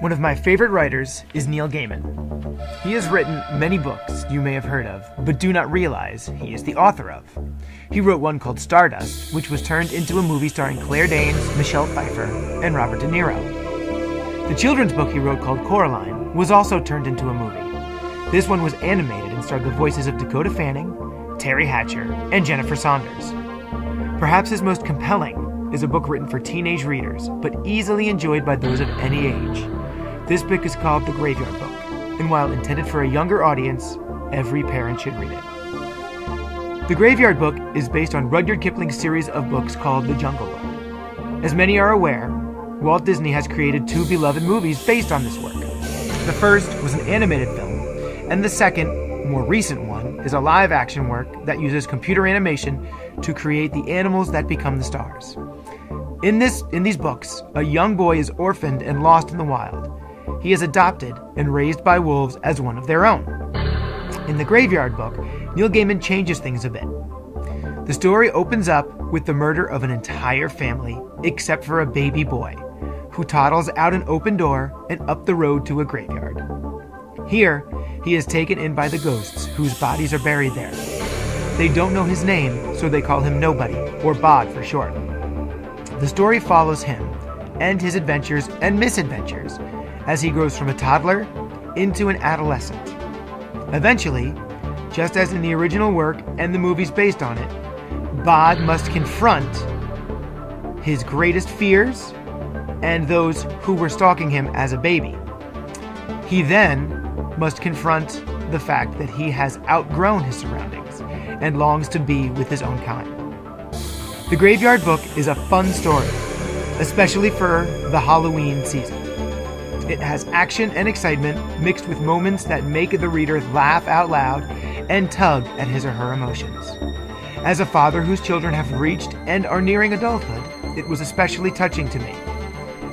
One of my favorite writers is Neil Gaiman. He has written many books you may have heard of, but do not realize he is the author of. He wrote one called Stardust, which was turned into a movie starring Claire Danes, Michelle Pfeiffer, and Robert De Niro. The children's book he wrote called Coraline was also turned into a movie. This one was animated and starred the voices of Dakota Fanning, Terry Hatcher, and Jennifer Saunders. Perhaps his most compelling is a book written for teenage readers, but easily enjoyed by those of any age. This book is called The Graveyard Book, and while intended for a younger audience, every parent should read it. The Graveyard Book is based on Rudyard Kipling's series of books called The Jungle Book. As many are aware, Walt Disney has created two beloved movies based on this work. The first was an animated film, and the second, more recent one, is a live-action work that uses computer animation to create the animals that become the stars. In these books, a young boy is orphaned and lost in the wild. He is adopted and raised by wolves as one of their own. In The Graveyard Book, Neil Gaiman changes things a bit. The story opens up with the murder of an entire family, except for a baby boy, who toddles out an open door and up the road to a graveyard. Here, he is taken in by the ghosts whose bodies are buried there. They don't know his name, so they call him Nobody, or Bod for short. The story follows him and his adventures and misadventures as he grows from a toddler into an adolescent. Eventually, just as in the original work and the movies based on it, Bod must confront his greatest fears and those who were stalking him as a baby. He then must confront the fact that he has outgrown his surroundings and longs to be with his own kind. The Graveyard Book is a fun story, especially for the Halloween season. It has action and excitement mixed with moments that make the reader laugh out loud and tug at his or her emotions. As a father whose children have reached and are nearing adulthood, it was especially touching to me.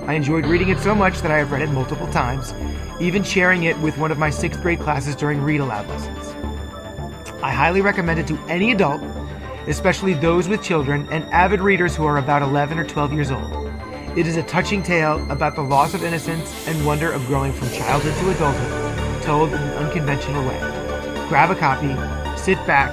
I enjoyed reading it so much that I have read it multiple times, even sharing it with one of my 6th grade classes during read aloud lessons. I highly recommend it to any adult, especially those with children and avid readers who are about 11 or 12 years old. It is a touching tale about the loss of innocence and wonder of growing from childhood to adulthood, told in an unconventional way. Grab a copy, sit back,